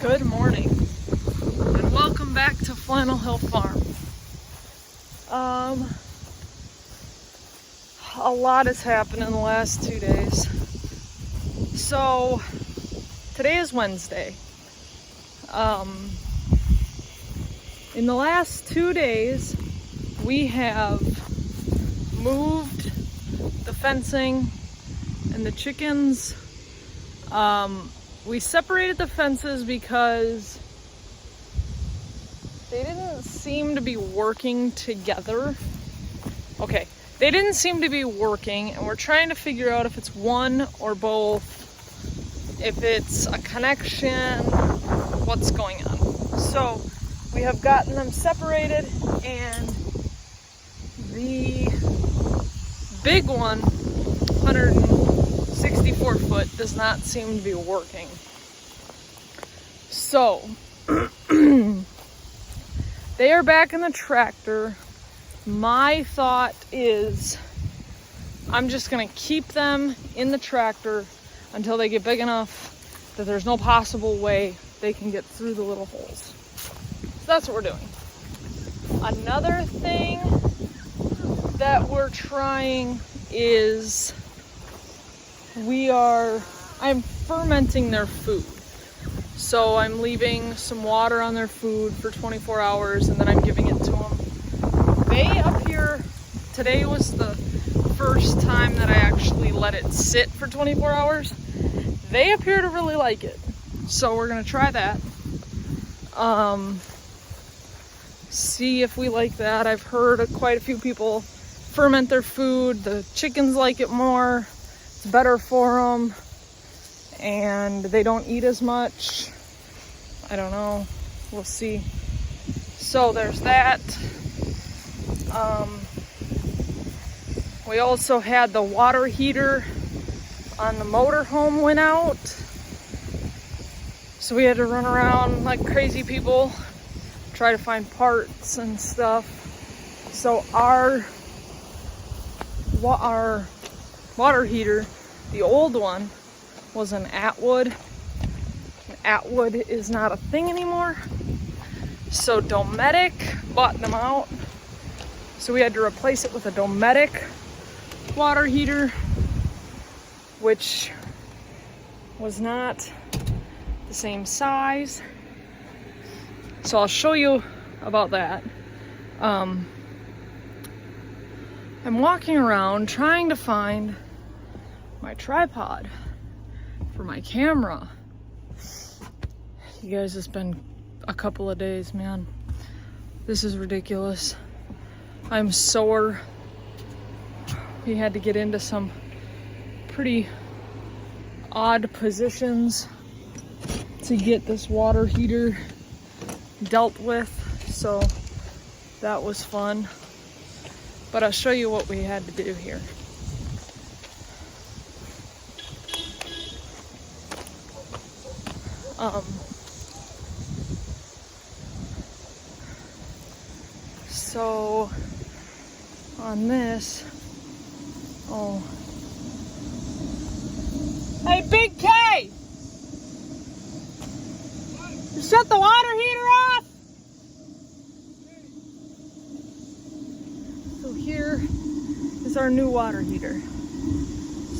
Good morning and welcome back to Flannel Hill Farm. A lot has happened in the last 2 days. So today is Wednesday. In the last 2 days we have moved the fencing and the chickens. We separated the fences because they didn't seem to be working together. Okay, they didn't seem to be working, and we're trying to figure out if it's one or both, if it's a connection, what's going on. So we have gotten them separated, and the big one, 164 foot, does not seem to be working. So they are back in the tractor. My thought is I'm just gonna keep them in the tractor until they get big enough that there's no possible way they can get through the little holes. So that's what we're doing. Another thing that we're trying is I'm fermenting their food. So I'm leaving some water on their food for 24 hours and then I'm giving it to them. They appear, today was the first time that I actually let it sit for 24 hours. They appear to really like it. So we're gonna try that. See if we like that. I've heard quite a few people ferment their food. The chickens like it more. It's better for them. And they don't eat as much. I don't know. We'll see. So there's that. We also had the water heater on the motorhome went out. So we had to run around like crazy people, try to find parts and stuff. So our water heater, the old one, was an Atwood. Atwood is not a thing anymore. So Dometic bought them out. So we had to replace it with a Dometic water heater, which was not the same size. So I'll show you about that. I'm walking around trying to find my tripod for my camera. You guys, it's been a couple of days, man. This is ridiculous. I'm sore. We had to get into some pretty odd positions to get this water heater dealt with, so that was fun. But I'll show you what we had to do here. So on this, hey Big K! You shut the water heater off? So here is our new water heater.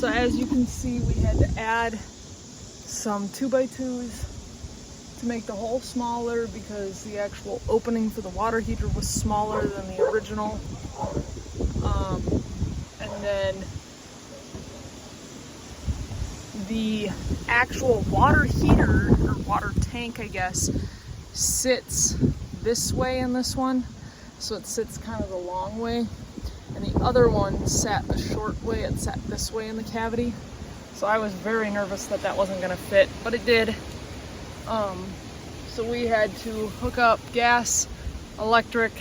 So as you can see, we had to add some 2x2s to make the hole smaller because the actual opening for the water heater was smaller than the original. And then the actual water heater, or water tank I guess, sits this way in this one. So it sits kind of the long way. And the other one sat the short way, it sat this way in the cavity. So I was very nervous that that wasn't gonna fit, but it did. So we had to hook up gas, electric,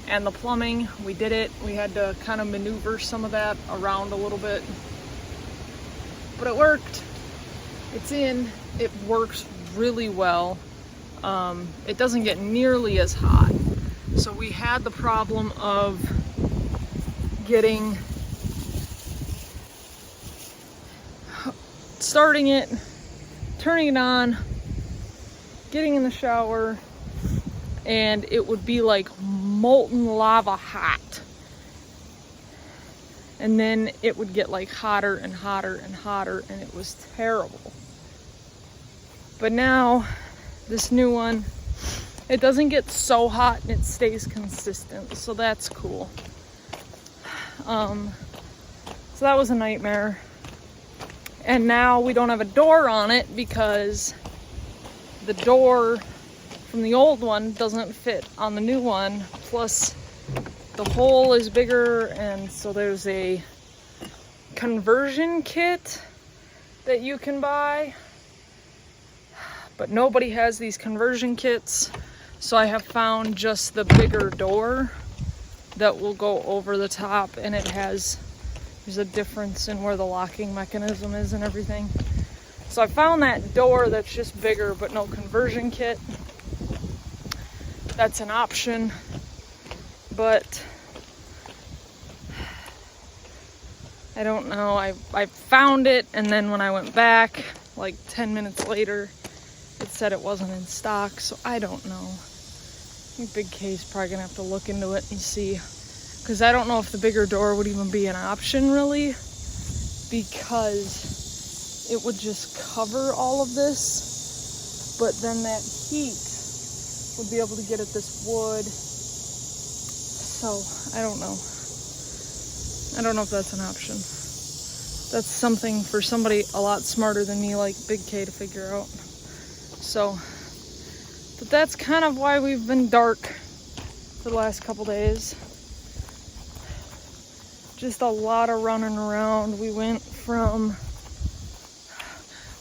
and the plumbing. We did it. We had to kind of maneuver some of that around a little bit, but it worked. It's in. It works really well. It doesn't get nearly as hot. So we had the problem of starting it, turning it on, getting in the shower and it would be like molten lava hot. And then it would get like hotter and hotter and hotter, and it was terrible. But now, this new one, it doesn't get so hot and it stays consistent, so that's cool. So that was a nightmare. And now we don't have a door on it because the door from the old one doesn't fit on the new one. Plus, the hole is bigger, and so there's a conversion kit that you can buy. But nobody has these conversion kits, so I have found just the bigger door that will go over the top, and there's a difference in where the locking mechanism is and everything. So I found that door that's just bigger but no conversion kit. That's an option, but I don't know. I found it, and then when I went back like 10 minutes later, it said it wasn't in stock, so I don't know. I think Big K's probably gonna have to look into it and see, because I don't know if the bigger door would even be an option really, because it would just cover all of this, but then that heat would be able to get at this wood. So I don't know. I don't know if that's an option. That's something for somebody a lot smarter than me like Big K to figure out. So, but that's kind of why we've been dark for the last couple days. Just a lot of running around. We went from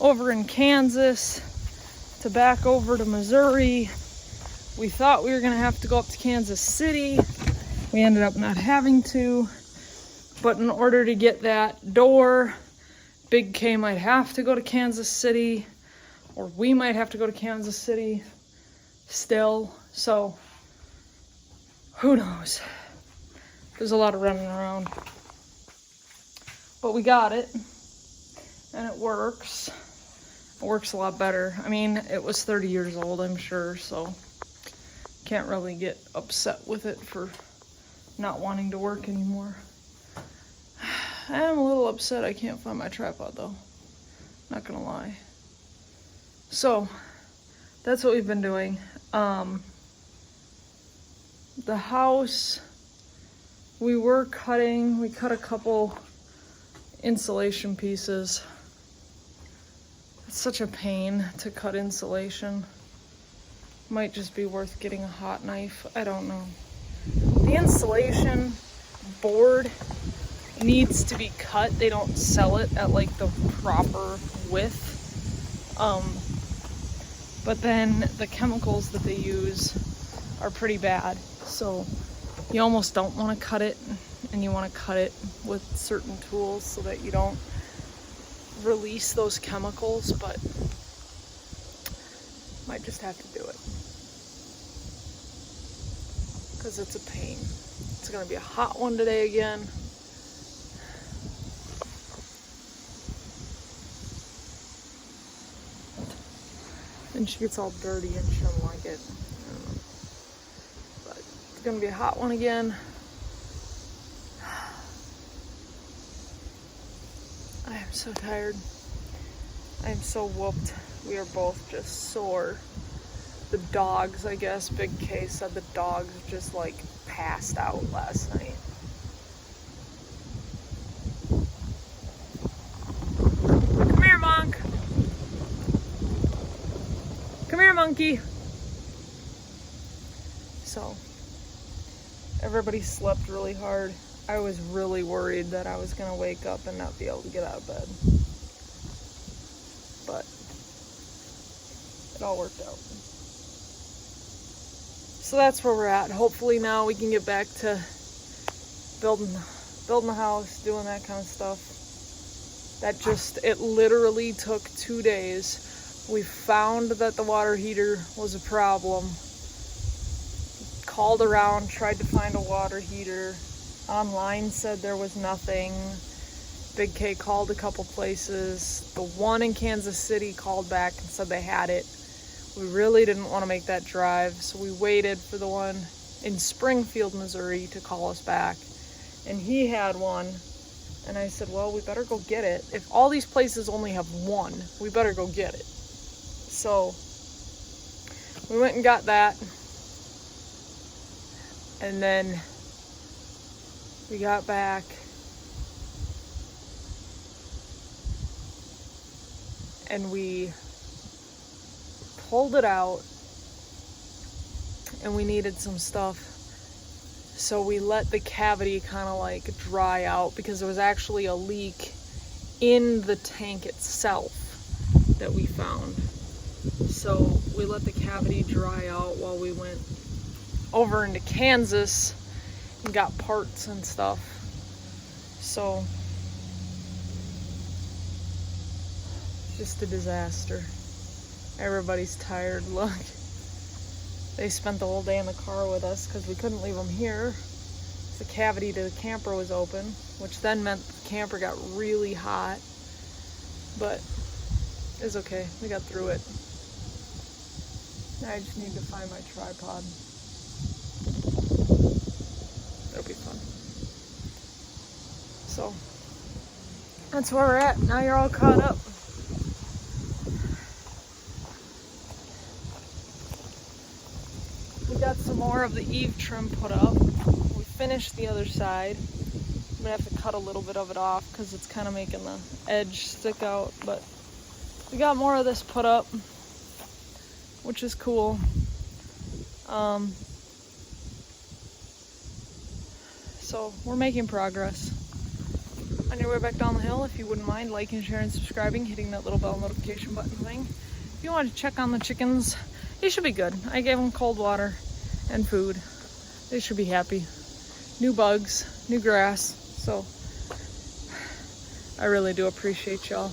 over in Kansas to back over to Missouri. We thought we were gonna have to go up to Kansas City. We ended up not having to. But in order to get that door, Big K might have to go to Kansas City, or we might have to go to Kansas City still. So, who knows? There's a lot of running around. But we got it, and it works. It works a lot better. I mean, it was 30 years old, I'm sure, so can't really get upset with it for not wanting to work anymore. I am a little upset I can't find my tripod though, not gonna lie. So that's what we've been doing. The house, we cut a couple insulation pieces. It's such a pain to cut insulation. Might just be worth getting a hot knife, I don't know. The insulation board needs to be cut. They don't sell it at like the proper width. But then the chemicals that they use are pretty bad. So you almost don't want to cut it, and you want to cut it with certain tools so that you don't release those chemicals, but might just have to do it. Because it's a pain. It's gonna be a hot one today again. And she gets all dirty and she doesn't like it. I don't know. But it's gonna be a hot one again. I am so tired. I am so whooped. We are both just sore. The dogs, I guess, Big K said the dogs just like passed out last night. Come here, Monk. Come here, monkey. So, everybody slept really hard. I was really worried that I was gonna wake up and not be able to get out of bed. But it all worked out. So that's where we're at. Hopefully now we can get back to building the house, doing that kind of stuff. It literally took 2 days. We found that the water heater was a problem. Called around, tried to find a water heater. Online said there was nothing. Big K called a couple places. The one in Kansas City called back and said they had it. We really didn't want to make that drive, so we waited for the one in Springfield, Missouri to call us back. And he had one, and I said, well, we better go get it. If all these places only have one, we better go get it. So we went and got that, and then we got back, and we pulled it out, and we needed some stuff, so we let the cavity kind of like dry out, because there was actually a leak in the tank itself that we found. So we let the cavity dry out while we went over into Kansas and got parts and stuff. So just a disaster. Everybody's tired. Look, they spent the whole day in the car with us because we couldn't leave them here. The cavity to the camper was open, which then meant the camper got really hot, but it's okay. We got through it. I just need to find my tripod. It'll be fun. So that's where we're at. Now you're all caught up. We got some more of the eave trim put up. We finished the other side. I'm gonna have to cut a little bit of it off because it's kind of making the edge stick out, but we got more of this put up, which is cool. So we're making progress. On your way back down the hill, if you wouldn't mind liking, sharing, subscribing, hitting that little bell notification button thing. If you want to check on the chickens, they should be good. I gave them cold water and food. They should be happy. New bugs, new grass. So I really do appreciate y'all.